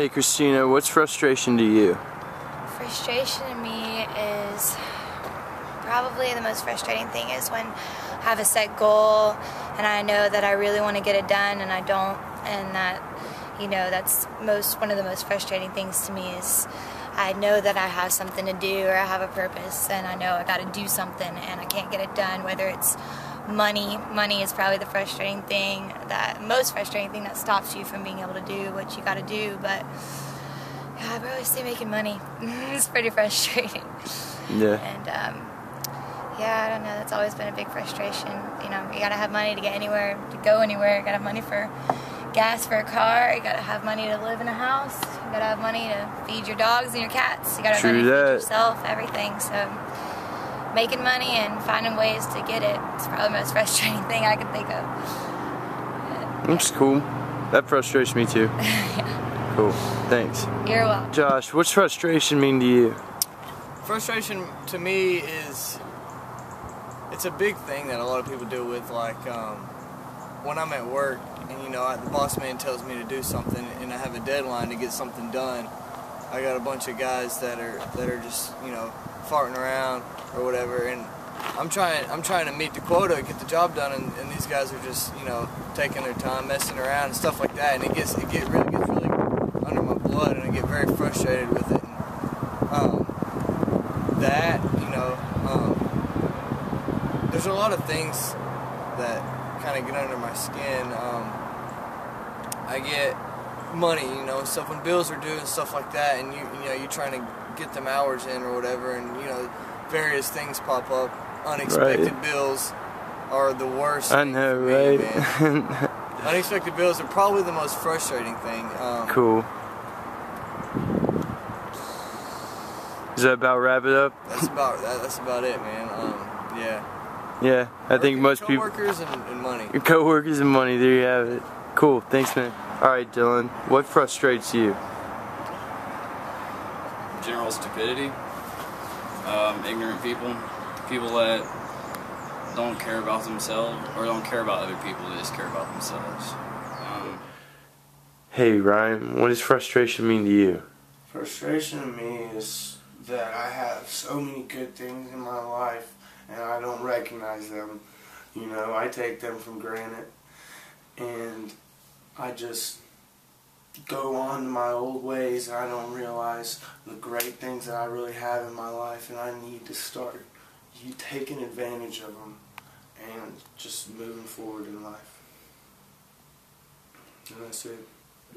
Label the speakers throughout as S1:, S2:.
S1: Hey Christina, what's frustration to you?
S2: Frustration to me is probably the most frustrating thing is when I have a set goal and I know that I really want to get it done and I don't, and that, you know, that's one of the most frustrating things to me is I know that I have something to do or I have a purpose and I know I got to do something and I can't get it done, whether it's money. Money is probably the frustrating thing, most frustrating thing that stops you from being able to do what you got to do, but yeah, I'd probably say making money. It's pretty frustrating.
S1: Yeah.
S2: And yeah, I don't know, that's always been a big frustration. You know, you gotta have money to get anywhere, to go anywhere. You gotta have money for gas for a car. You gotta have money to live in a house. You gotta have money to feed your dogs and your cats. You gotta have money to feed yourself, everything. So making money and finding ways to get it is probably the most frustrating thing I can think of.
S1: That's cool. That frustrates me too.
S2: Yeah.
S1: Cool. Thanks.
S2: You're welcome.
S1: Josh, what's frustration mean to you?
S3: Frustration to me is, it's a big thing that a lot of people deal with, like when I'm at work and, you know, the boss man tells me to do something and I have a deadline to get something done. I got a bunch of guys that are just, you know, farting around or whatever, and I'm trying to meet the quota, get the job done, and these guys are just, you know, taking their time, messing around and stuff like that, and it really gets under my blood, and I get very frustrated with it. And, there's a lot of things that kind of get under my skin. I get money, you know, stuff when bills are due and stuff like that, and you know, you're trying to get them hours in or whatever, and you know, various things pop up. Unexpected bills are the worst.
S1: I know, right?
S3: Man. Unexpected bills are probably the most frustrating thing.
S1: Cool. Does that about wrap it up?
S3: That's about it, man. Yeah.
S1: Yeah, I think most people.
S3: Coworkers and money.
S1: Your coworkers and money. There you have it. Cool. Thanks, man. All right, Dylan. What frustrates you?
S4: General stupidity. Ignorant people. People that don't care about themselves or don't care about other people. They just care about themselves.
S1: Hey, Ryan. What does frustration mean to you?
S5: Frustration to me is that I have so many good things in my life and I don't recognize them. You know, I take them for granted and I just go on to my old ways and I don't realize the great things that I really have in my life, and I need to start taking advantage of them and just moving forward in life. And that's it.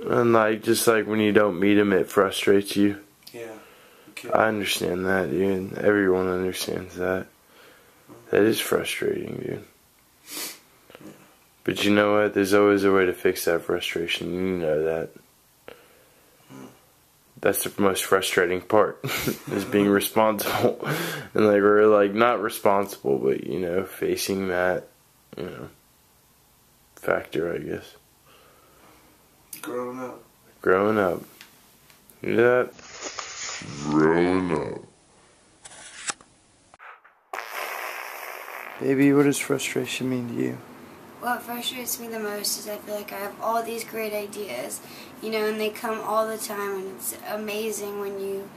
S1: And just like when you don't meet them, it frustrates you.
S5: Yeah. Okay.
S1: I understand that, dude. Everyone understands that. That is frustrating, dude.
S5: Yeah.
S1: But you know what? There's always a way to fix that frustration. You know that. That's the most frustrating part, is being responsible. And we're not responsible, but you know, facing that, you know, factor, I guess.
S5: Growing up.
S1: Growing up. You know that? Growing up. Baby, what does frustration mean to you?
S6: What frustrates me the most is I feel like I have all these great ideas, you know, and they come all the time, and it's amazing when you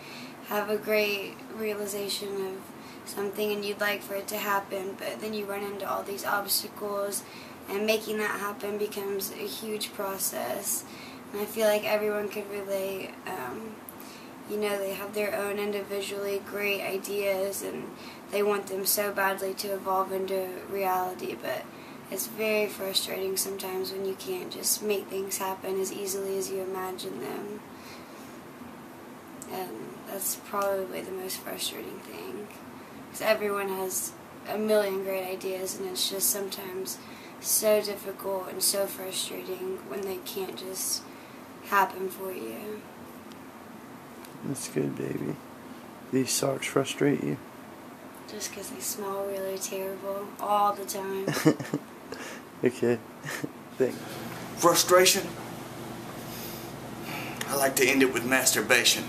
S6: have a great realization of something and you'd like for it to happen, but then you run into all these obstacles, and making that happen becomes a huge process. And I feel like everyone could relate. You know, they have their own individually great ideas and they want them so badly to evolve into reality, but it's very frustrating sometimes when you can't just make things happen as easily as you imagine them. And that's probably the most frustrating thing. Because everyone has a million great ideas, and it's just sometimes so difficult and so frustrating when they can't just happen for you.
S1: That's good, baby. These socks frustrate you?
S6: Just because they smell really terrible all the time.
S1: Okay. Thanks.
S7: Frustration? I like to end it with masturbation.